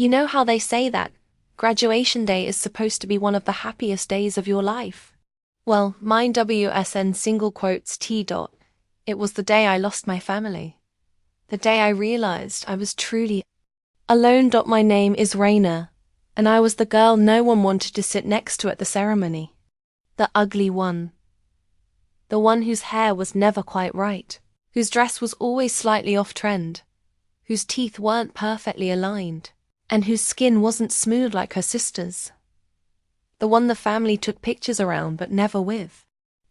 You know how they say that graduation day is supposed to be one of the happiest days of your life? Well, mine WSN single quotes T dot. It was the day I lost my family. The day I realized I was truly alone. My name is Raina, and I was the girl no one wanted to sit next to at the ceremony. The ugly one. The one whose hair was never quite right, whose dress was always slightly off-trend, whose teeth weren't perfectly aligned, and whose skin wasn't smooth like her sister's. The one the family took pictures around but never with.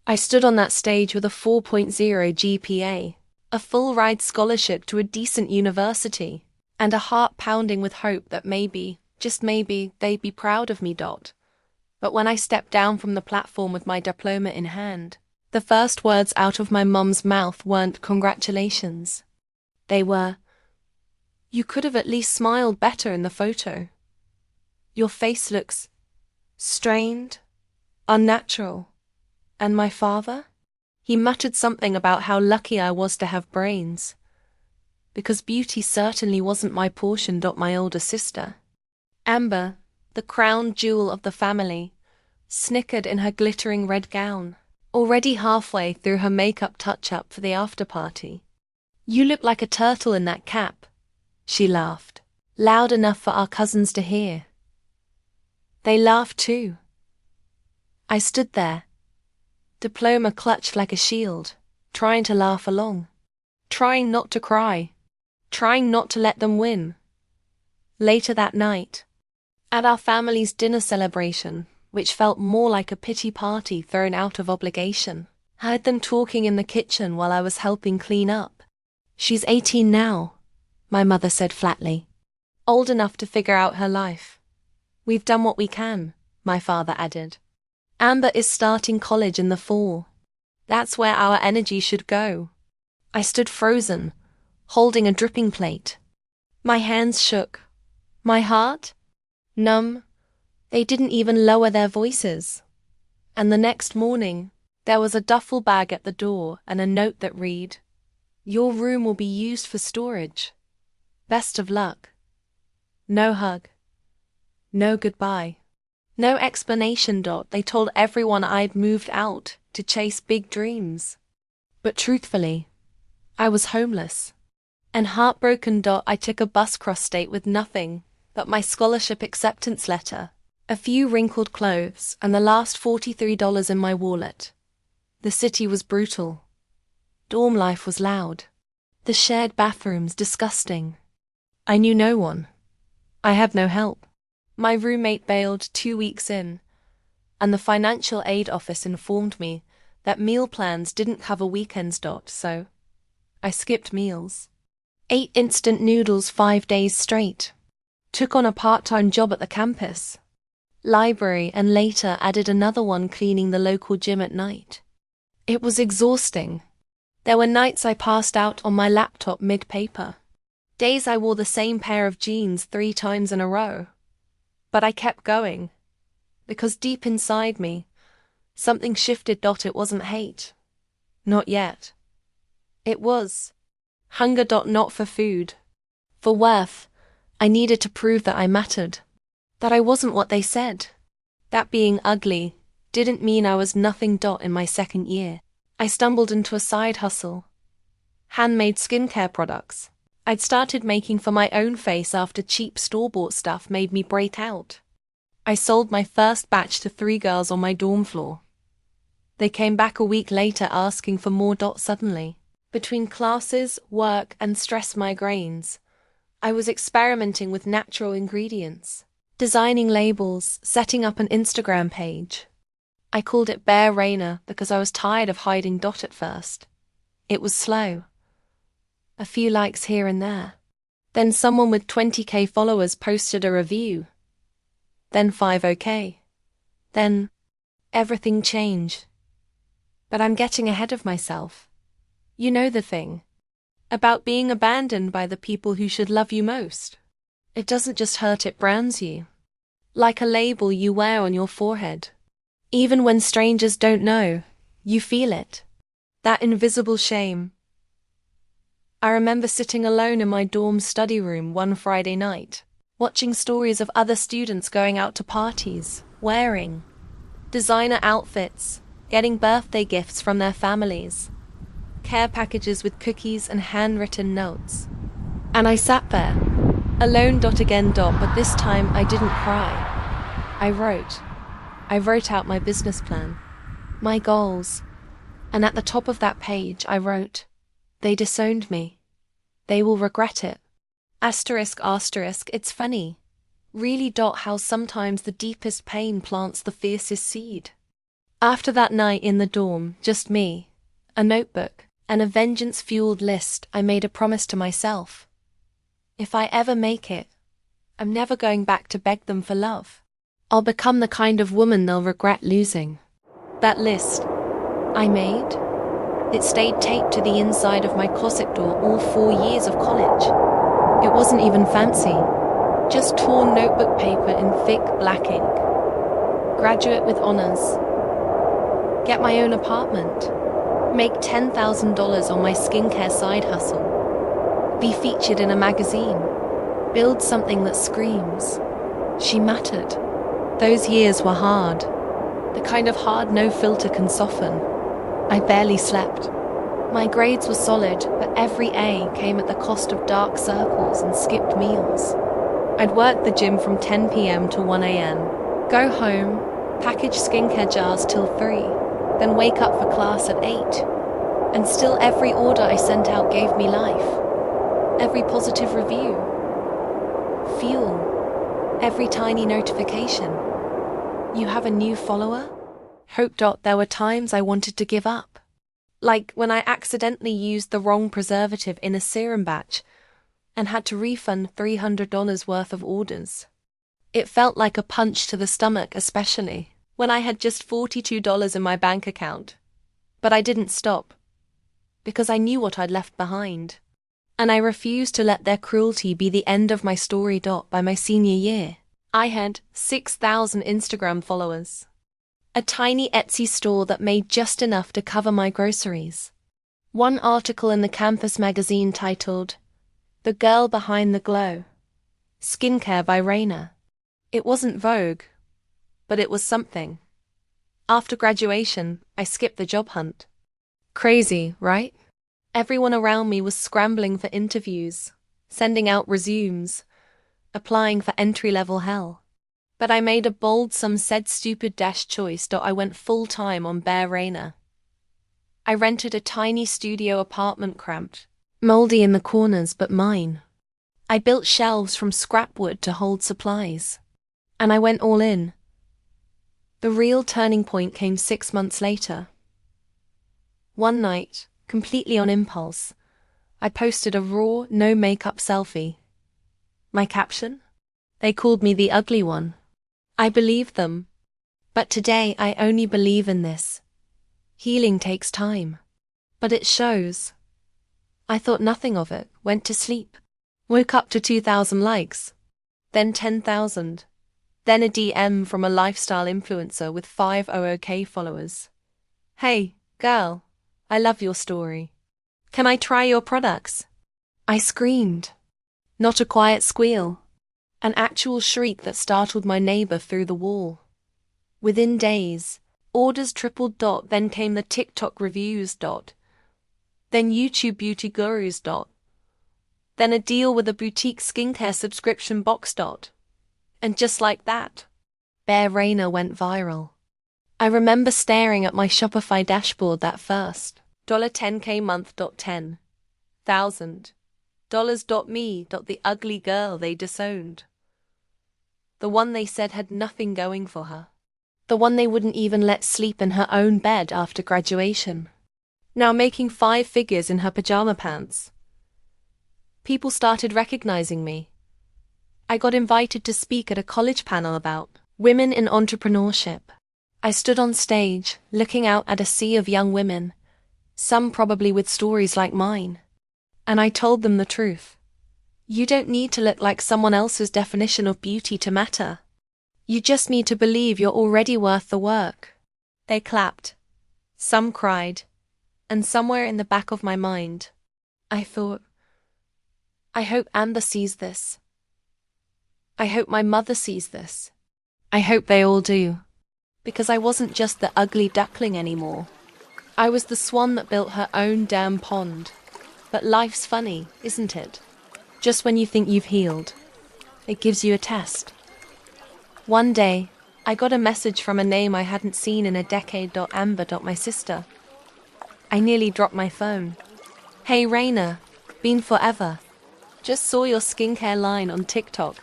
I stood on that stage with a 4.0 GPA, a full-ride scholarship to a decent university, and a heart pounding with hope that maybe, just maybe, they'd be proud of me. But when I stepped down from the platform with my diploma in hand, the first words out of my mum's mouth weren't congratulations. They were, "You could have at least smiled better in the photo. Your face looks strained, unnatural." And my father? He muttered something about how lucky I was to have brains, because beauty certainly wasn't my portion. My older sister, Amber, the crown jewel of the family, snickered in her glittering red gown, already halfway through her makeup touch-up for the after-party. "You look like a turtle in that cap," she laughed, loud enough for our cousins to hear. They laughed too. I stood there, diploma clutched like a shield, trying to laugh along, trying not to cry, trying not to let them win. Later that night, at our family's dinner celebration, which felt more like a pity party thrown out of obligation, I heard them talking in the kitchen while I was helping clean up. "She's 18 now," my mother said flatly. "Old enough to figure out her life. We've done what we can," my father added. "Amber is starting college in the fall. That's where our energy should go." I stood frozen, holding a dripping plate. My hands shook. My heart? Numb. They didn't even lower their voices. And the next morning, there was a duffel bag at the door and a note that read, "Your room will be used for storage. Best of luck." No hug. No goodbye. No explanation. They told everyone I'd moved out to chase big dreams. But truthfully, I was homeless. And heartbroken. I took a bus cross-state with nothing but my scholarship acceptance letter, a few wrinkled clothes, and the last $43 in my wallet. The city was brutal. Dorm life was loud. The shared bathrooms disgusting. I knew no one. I had no help. My roommate bailed 2 weeks in, and the financial aid office informed me that meal plans didn't cover weekends. So I skipped meals. Ate instant noodles 5 days straight. Took on a part-time job at the campus library and later added another one cleaning the local gym at night. It was exhausting. There were nights I passed out on my laptop mid-paper. Days I wore the same pair of jeans 3 times in a row. But I kept going, because deep inside me, something shifted. It wasn't hate. Not yet. It was hunger. Not for food. For worth. I needed to prove that I mattered. That I wasn't what they said. That being ugly didn't mean I was nothing. In my second year, I stumbled into a side hustle. Handmade skincare products. I'd started making for my own face after cheap store-bought stuff made me break out. I sold my first batch to 3 girls on my dorm floor. They came back a week later asking for more. Suddenly, between classes, work, and stress migraines, I was experimenting with natural ingredients, designing labels, setting up an Instagram page. I called it Bare Raina because I was tired of hiding. At first, it was slow. A few likes here and there. Then someone with 20k followers posted a review. Then 5k. Then everything changed. But I'm getting ahead of myself. You know the thing about being abandoned by the people who should love you most. It doesn't just hurt, it brands you. Like a label you wear on your forehead. Even when strangers don't know, you feel it. That invisible shame. I remember sitting alone in my dorm study room one Friday night, watching stories of other students going out to parties, wearing designer outfits, getting birthday gifts from their families, care packages with cookies and handwritten notes. And I sat there, alone again, but this time I didn't cry. I wrote out my business plan, my goals, and at the top of that page I wrote, "They disowned me. They will regret it." Asterisk, it's funny. Really, how sometimes the deepest pain plants the fiercest seed. After that night in the dorm, just me, a notebook, and a vengeance-fueled list, I made a promise to myself. If I ever make it, I'm never going back to beg them for love. I'll become the kind of woman they'll regret losing. That list I made, it stayed taped to the inside of my closet door all 4 years of college. It wasn't even fancy, just torn notebook paper in thick black ink. Graduate with honors. Get my own apartment. Make $10,000 on my skincare side hustle. Be featured in a magazine. Build something that screams. She mattered. Those years were hard. The kind of hard no filter can soften. I barely slept. My grades were solid, but every A came at the cost of dark circles and skipped meals. I'd work the gym from 10 p.m. to 1 a.m. Go home, package skincare jars till 3, then wake up for class at 8. And still every order I sent out gave me life. Every positive review. Fuel. Every tiny notification. You have a new follower? Hope. There were times I wanted to give up. Like when I accidentally used the wrong preservative in a serum batch and had to refund $300 worth of orders. It felt like a punch to the stomach, especially when I had just $42 in my bank account. But I didn't stop, because I knew what I'd left behind. And I refused to let their cruelty be the end of my story. By my senior year, I had 6,000 Instagram followers. A tiny Etsy store that made just enough to cover my groceries. One article in the campus magazine titled, "The Girl Behind the Glow. Skincare by Raina." It wasn't Vogue, but it was something. After graduation, I skipped the job hunt. Crazy, right? Everyone around me was scrambling for interviews, sending out resumes, applying for entry-level hell. But I made a bold, some said stupid choice. I went full-time on Bare Raina. I rented a tiny studio apartment, cramped, moldy in the corners, but mine. I built shelves from scrap wood to hold supplies. And I went all in. The real turning point came 6 months later. One night, completely on impulse, I posted a raw, no-makeup selfie. My caption? They called me the ugly one. I believed them. But today I only believe in this. Healing takes time. But it shows. I thought nothing of it, went to sleep. Woke up to 2,000 likes. Then 10,000. Then a DM from a lifestyle influencer with 500K followers. "Hey, girl, I love your story. Can I try your products?" I screamed. Not a quiet squeal. An actual shriek that startled my neighbor through the wall. Within days, orders tripled. Then came the TikTok reviews. Then YouTube beauty gurus. Then a deal with a boutique skincare subscription box. And just like that, Bare Raina went viral. I remember staring at my Shopify dashboard that first. $10K month. $10,000. Me. The ugly girl they disowned. The one they said had nothing going for her. The one they wouldn't even let sleep in her own bed after graduation. Now making 5 figures in her pajama pants. People started recognizing me. I got invited to speak at a college panel about women in entrepreneurship. I stood on stage, looking out at a sea of young women, some probably with stories like mine. And I told them the truth. You don't need to look like someone else's definition of beauty to matter. You just need to believe you're already worth the work. They clapped. Some cried. And somewhere in the back of my mind, I thought, I hope Amber sees this. I hope my mother sees this. I hope they all do. Because I wasn't just the ugly duckling anymore. I was the swan that built her own damn pond. But life's funny, isn't it? Just when you think you've healed, it gives you a test. One day, I got a message from a name I hadn't seen in a decade. Amber, my sister. I nearly dropped my phone. Hey Raina, been forever. Just saw your skincare line on TikTok.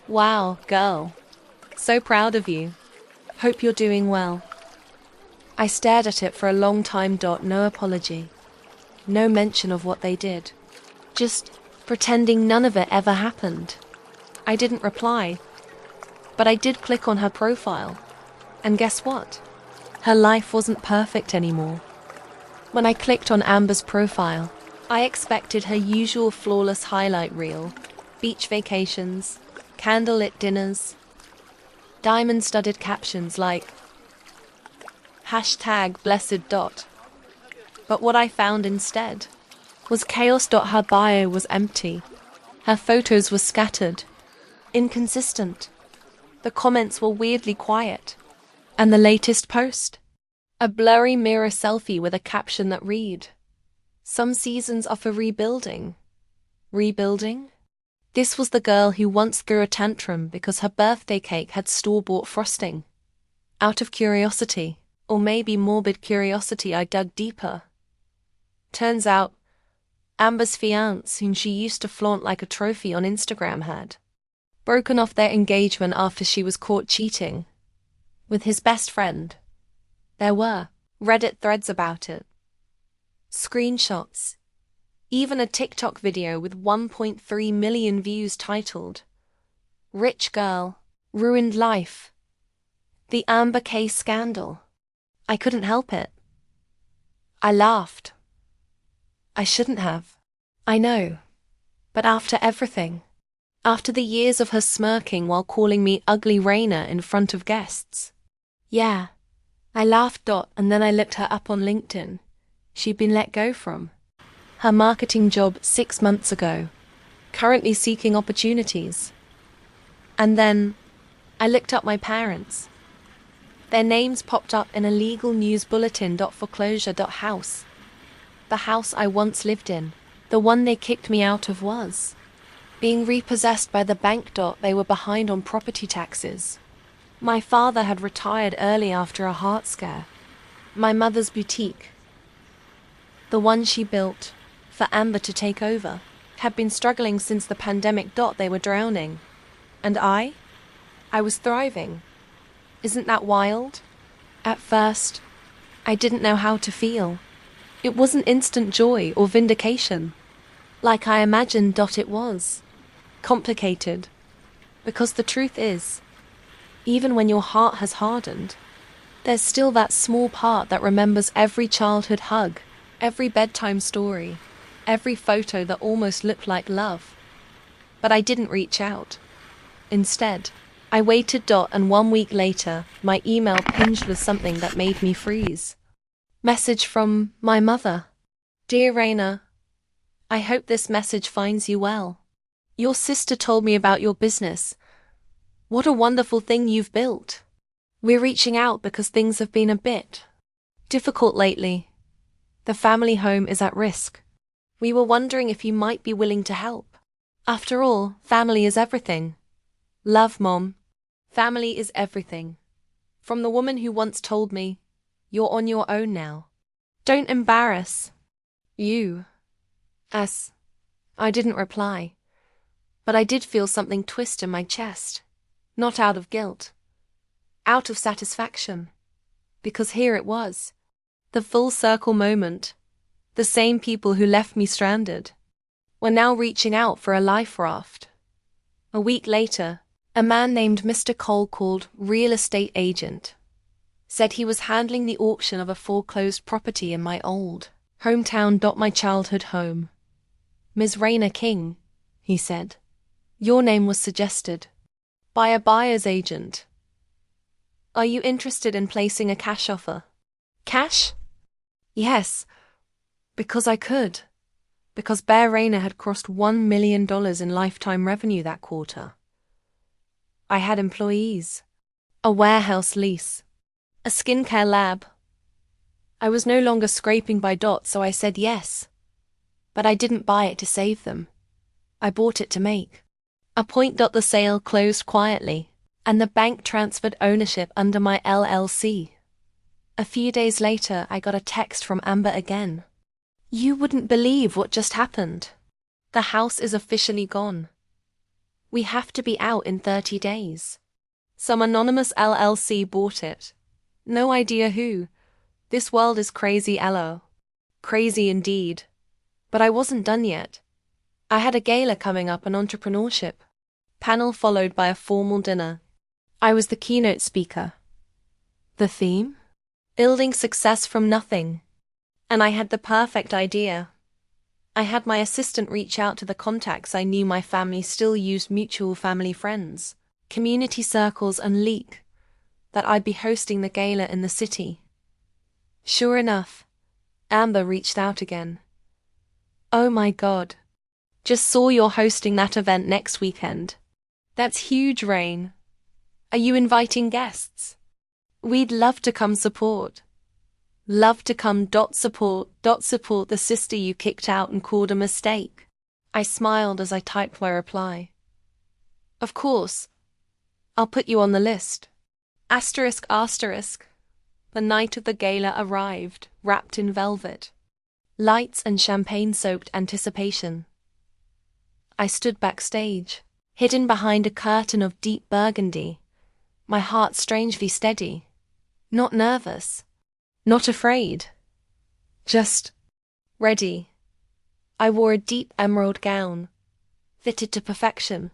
Wow, girl. So proud of you. Hope you're doing well. I stared at it for a long time. No apology. No mention of what they did. Just pretending none of it ever happened. I didn't reply. But I did click on her profile. And guess what? Her life wasn't perfect anymore. When I clicked on Amber's profile, I expected her usual flawless highlight reel, beach vacations, candlelit dinners, diamond-studded captions like #blessed. But what I found instead was chaos. Her bio was empty. Her photos were scattered, inconsistent. The comments were weirdly quiet. And the latest post? A blurry mirror selfie with a caption that read, "Some seasons are for rebuilding." Rebuilding? This was the girl who once threw a tantrum because her birthday cake had store-bought frosting. Out of curiosity, or maybe morbid curiosity, I dug deeper. Turns out, Amber's fiancé, whom she used to flaunt like a trophy on Instagram, had broken off their engagement after she was caught cheating with his best friend. There were Reddit threads about it, screenshots, even a TikTok video with 1.3 million views titled, "Rich Girl, Ruined Life. The Amber Case Scandal." I couldn't help it. I laughed. I shouldn't have. I know. But after everything, after the years of her smirking while calling me ugly Raina in front of guests. Yeah, I laughed. And then I looked her up on LinkedIn. She'd been let go from her marketing job 6 months ago, currently seeking opportunities. And then I looked up my parents. Their names popped up in a legal news bulletin. Foreclosure. House. The house I once lived in, the one they kicked me out of, was being repossessed by the bank. They were behind on property taxes. My father had retired early after a heart scare. My mother's boutique, the one she built for Amber to take over, had been struggling since the pandemic. They were drowning. And I was thriving. Isn't that wild? At first, I didn't know how to feel. It wasn't instant joy or vindication, like I imagined. It was complicated. Because the truth is, even when your heart has hardened, there's still that small part that remembers every childhood hug, every bedtime story, every photo that almost looked like love. But I didn't reach out. Instead, I waited. And 1 week later, my email pinged with something that made me freeze. Message from my mother. "Dear Raina, I hope this message finds you well. Your sister told me about your business. What a wonderful thing you've built. We're reaching out because things have been a bit difficult lately. The family home is at risk. We were wondering if you might be willing to help. After all, family is everything. Love, Mom." Family is everything. From the woman who once told me, "You're on your own now. Don't embarrass you." I didn't reply. But I did feel something twist in my chest. Not out of guilt. Out of satisfaction. Because here it was. The full circle moment. The same people who left me stranded were now reaching out for a life raft. A week later, a man named Mr. Cole called, real estate agent. Said he was handling the auction of a foreclosed property in my old hometown. My childhood home. "Ms. Raina King," he said. "Your name was suggested by a buyer's agent. Are you interested in placing a cash offer?" Cash? Yes, because I could. Because Bear Raina had crossed $1 million in lifetime revenue that quarter. I had employees, a warehouse lease, a skincare lab. I was no longer scraping by dots, so I said yes. But I didn't buy it to save them. I bought it to make. A point. The sale closed quietly, and the bank transferred ownership under my LLC. A few days later, I got a text from Amber again. You wouldn't believe what just happened. The house is officially gone. We have to be out in 30 days. Some anonymous LLC bought it. No idea who. This world is crazy, LO. Crazy indeed. But I wasn't done yet. I had a gala coming up on entrepreneurship. Panel followed by a formal dinner. I was the keynote speaker. The theme? Building success from nothing. And I had the perfect idea. I had my assistant reach out to the contacts I knew my family still used, mutual family friends, community circles, and leak that I'd be hosting the gala in the city. Sure enough, Amber reached out again. Oh my God. Just saw you're hosting that event next weekend. That's huge, Rain. Are you inviting guests? We'd love to come support. Love to come. Support the sister you kicked out and called a mistake. I smiled as I typed my reply. Of course. I'll put you on the list. Asterisk. The night of the gala arrived, wrapped in velvet. Lights and champagne-soaked anticipation. I stood backstage, hidden behind a curtain of deep burgundy, my heart strangely steady. Not nervous. Not afraid. Just ready. I wore a deep emerald gown, fitted to perfection,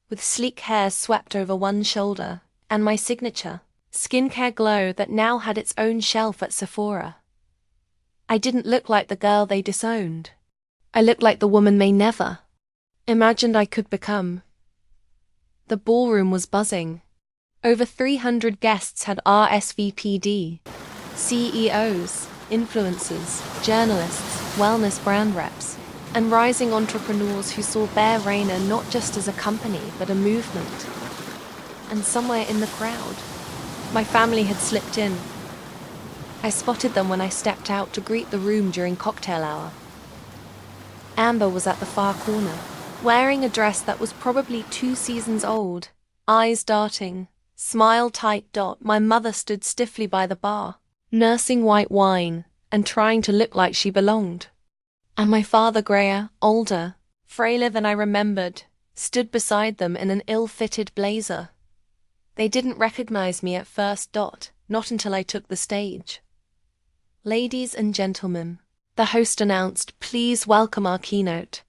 with sleek hair swept over one shoulder, and my signature, skincare glow that now had its own shelf at Sephora. I didn't look like the girl they disowned. I looked like the woman they never imagined I could become. The ballroom was buzzing. Over 300 guests had RSVP'd. CEOs, influencers, journalists, wellness brand reps, and rising entrepreneurs who saw Bear Rainer not just as a company but a movement. And somewhere in the crowd, my family had slipped in. I spotted them when I stepped out to greet the room during cocktail hour. Amber was at the far corner, wearing a dress that was probably 2 seasons old, eyes darting, smile tight. My mother stood stiffly by the bar, nursing white wine and trying to look like she belonged. And my father, grayer, older, frailer than I remembered, stood beside them in an ill-fitted blazer. They didn't recognize me at first. Not until I took the stage. Ladies and gentlemen, the host announced, please welcome our keynote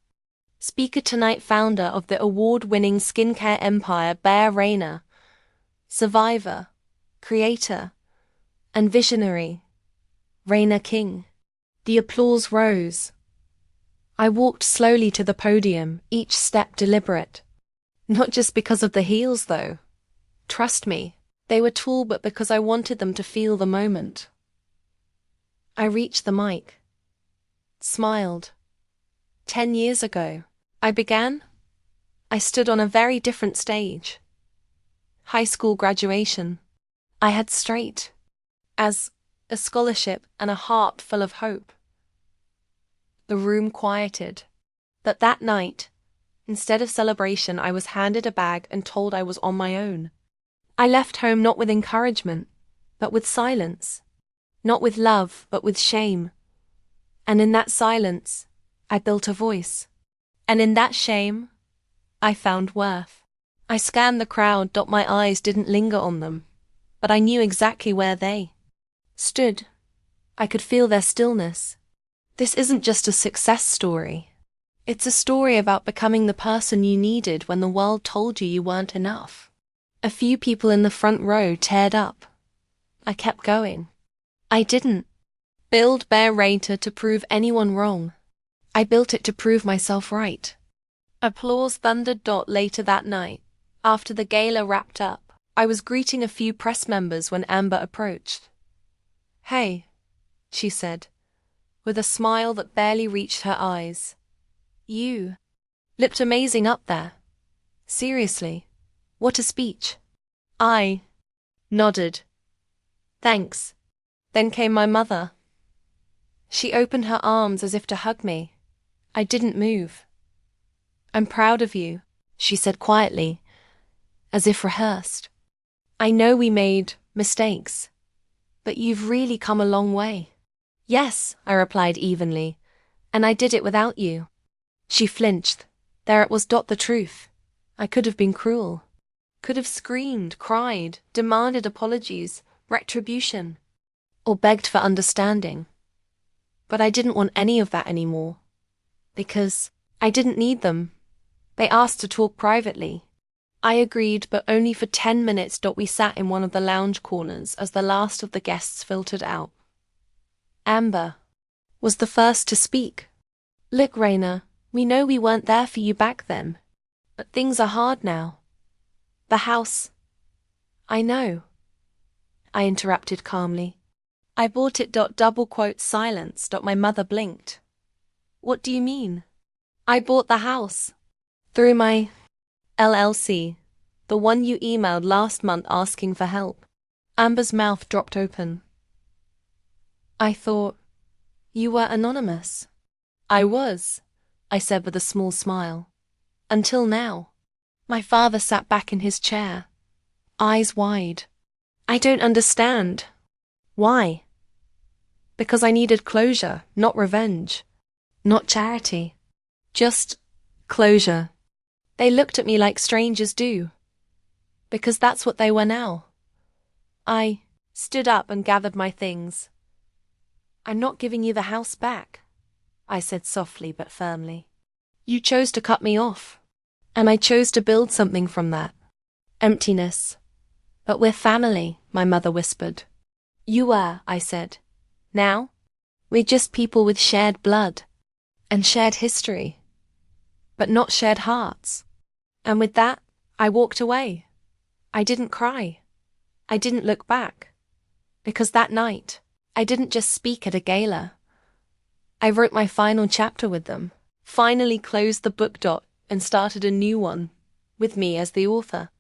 speaker tonight, founder of the award-winning skincare empire Bear Rainer, survivor, creator, and visionary, Rainer King. The applause rose. I walked slowly to the podium, each step deliberate. Not just because of the heels, though. Trust me, they were tall, but because I wanted them to feel the moment. I reached the mic. Smiled. 10 years ago, I began. I stood on a very different stage. High school graduation. I had straight as a scholarship and a heart full of hope. The room quieted. But that night, instead of celebration, I was handed a bag and told I was on my own. I left home not with encouragement, but with silence. Not with love, but with shame. And in that silence, I built a voice. And in that shame, I found worth. I scanned the crowd. My eyes didn't linger on them, but I knew exactly where they stood. I could feel their stillness. This isn't just a success story. It's a story about becoming the person you needed when the world told you you weren't enough. A few people in the front row teared up. I kept going. I didn't build Bear Rainer to prove anyone wrong. I built it to prove myself right. Applause thundered. Later that night, after the gala wrapped up, I was greeting a few press members when Amber approached. Hey, she said, with a smile that barely reached her eyes. You looked amazing up there. Seriously. What a speech. I nodded. Thanks. Then came my mother. She opened her arms as if to hug me. I didn't move. I'm proud of you, she said quietly, as if rehearsed. I know we made mistakes, but you've really come a long way. Yes, I replied evenly, and I did it without you. She flinched. There it was, the truth. I could have been cruel. Could have screamed, cried, demanded apologies, retribution, or begged for understanding. But I didn't want any of that anymore. Because I didn't need them. They asked to talk privately. I agreed, but only for 10 minutes. We sat in one of the lounge corners as the last of the guests filtered out. Amber was the first to speak. Look, Raina, we know we weren't there for you back then, but things are hard now. The house. I know. I interrupted calmly. I bought it. Silence. My mother blinked. What do you mean? I bought the house. Through my LLC, the one you emailed last month asking for help. Amber's mouth dropped open. I thought you were anonymous. I was, I said with a small smile. Until now. My father sat back in his chair, eyes wide. I don't understand. Why? Because I needed closure, not revenge, not charity. Just closure. They looked at me like strangers do. Because that's what they were now. I stood up and gathered my things. I'm not giving you the house back, I said softly but firmly. You chose to cut me off, and I chose to build something from that. Emptiness. But we're family, my mother whispered. You were, I said. Now, we're just people with shared blood and shared history, but not shared hearts. And with that, I walked away. I didn't cry. I didn't look back. Because that night, I didn't just speak at a gala. I wrote my final chapter with them, finally closed the book. And started a new one, with me as the author.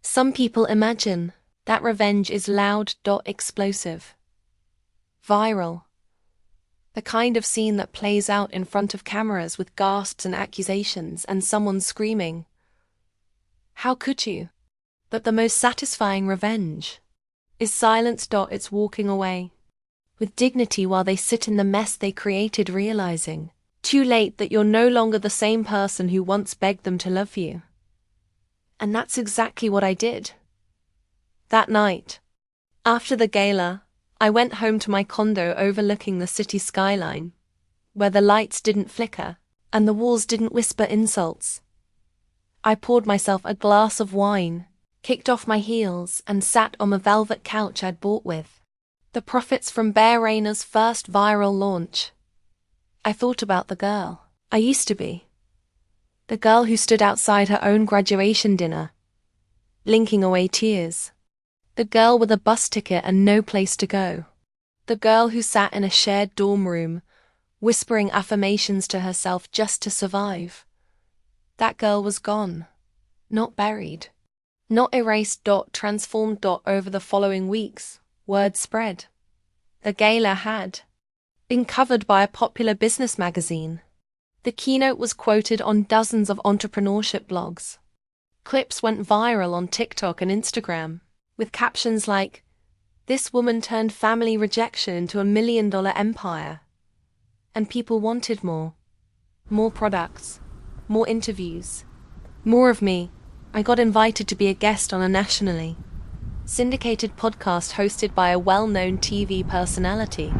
Some people imagine that revenge is loud. Explosive. Viral. The kind of scene that plays out in front of cameras with gasps and accusations and someone screaming. How could you? But the most satisfying revenge is silence. It's walking away, with dignity while they sit in the mess they created, realizing too late that you're no longer the same person who once begged them to love you. And that's exactly what I did. That night, after the gala, I went home to my condo overlooking the city skyline, where the lights didn't flicker and the walls didn't whisper insults. I poured myself a glass of wine, kicked off my heels, and sat on the velvet couch I'd bought with the profits from Bear Raina's first viral launch. I thought about the girl I used to be. The girl who stood outside her own graduation dinner, blinking away tears. The girl with a bus ticket and no place to go. The girl who sat in a shared dorm room, whispering affirmations to herself just to survive. That girl was gone, not buried, not erased. Transformed. Over the following weeks, word spread. The gala had been covered by a popular business magazine. The keynote was quoted on dozens of entrepreneurship blogs. Clips went viral on TikTok and Instagram, with captions like, "This woman turned family rejection into $1 million empire." And people wanted more. More products, more interviews, more of me. I got invited to be a guest on a nationally syndicated podcast hosted by a well-known TV personality.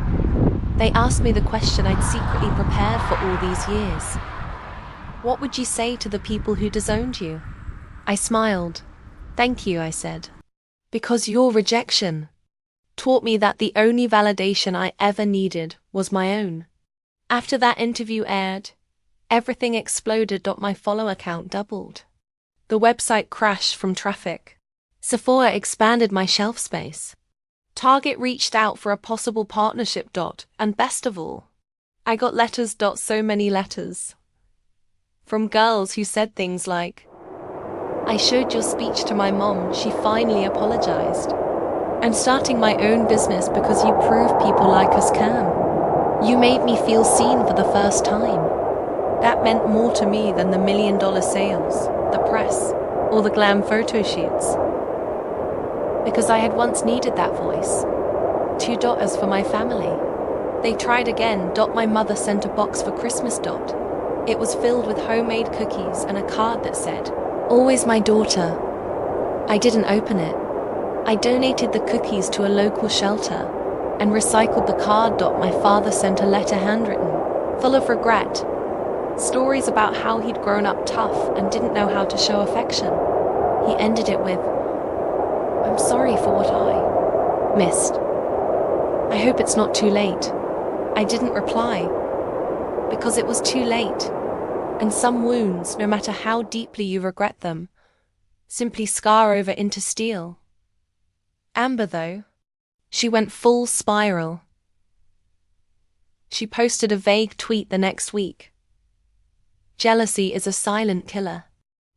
They asked me the question I'd secretly prepared for all these years. What would you say to the people who disowned you? I smiled. Thank you, I said. Because your rejection taught me that the only validation I ever needed was my own. After that interview aired, everything exploded. My follower count doubled. The website crashed from traffic. Sephora expanded my shelf space. Target reached out for a possible partnership. And best of all, I got letters. So many letters. From girls who said things like, I showed your speech to my mom, she finally apologized. I'm starting my own business because you prove people like us can. You made me feel seen for the first time. That meant more to me than the $1 million sales, the press, or the glam photo shoots. Because I had once needed that voice. 2 daughters for my family. They tried again. My mother sent a box for Christmas. It was filled with homemade cookies and a card that said, "Always my daughter." I didn't open it. I donated the cookies to a local shelter and recycled the card. My father sent a letter handwritten, full of regret. Stories about how he'd grown up tough and didn't know how to show affection. He ended it with, "I'm sorry for what I missed. I hope it's not too late." I didn't reply, because it was too late. And some wounds, no matter how deeply you regret them, simply scar over into steel. Amber, though, she went full spiral. She posted a vague tweet the next week. Jealousy is a silent killer.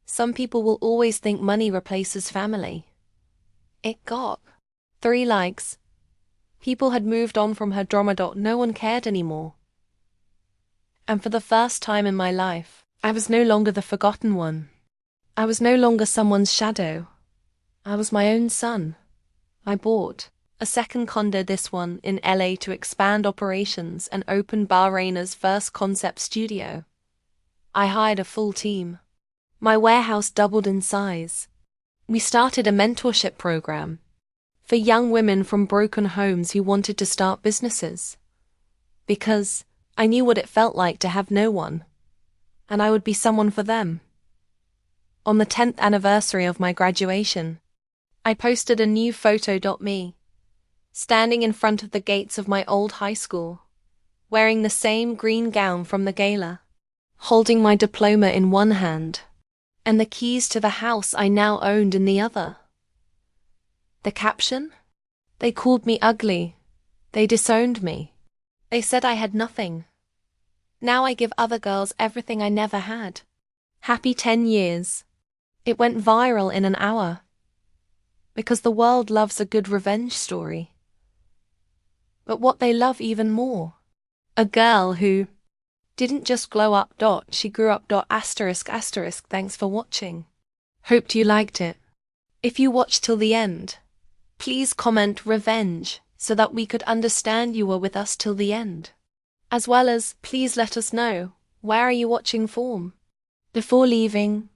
Some people will always think money replaces family. It got 3 likes. People had moved on from her drama. No one cared anymore. And for the first time in my life, I was no longer the forgotten one. I was no longer someone's shadow. I was my own son. I bought a second condo, this one in LA, to expand operations and open Bahrain's first concept studio. I hired a full team. My warehouse doubled in size. We started a mentorship program for young women from broken homes who wanted to start businesses. Because I knew what it felt like to have no one, and I would be someone for them. On the 10th anniversary of my graduation, I posted a new photo. Me, standing in front of the gates of my old high school, wearing the same green gown from the gala, holding my diploma in one hand, and the keys to the house I now owned in the other. The caption? They called me ugly. They disowned me. They said I had nothing. Now I give other girls everything I never had. Happy 10 years. It went viral in an hour. Because the world loves a good revenge story. But what they love even more, a girl who didn't just glow up. She grew up. Asterisk. Thanks for watching. Hoped you liked it. If you watched till the end, please comment revenge so that we could understand you were with us till the end. As well as, please let us know, where are you watching from? Before leaving,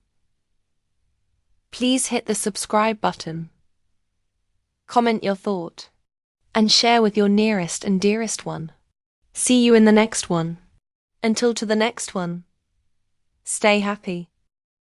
please hit the subscribe button, comment your thought, and share with your nearest and dearest one. See you in the next one. Until to the next one, stay happy.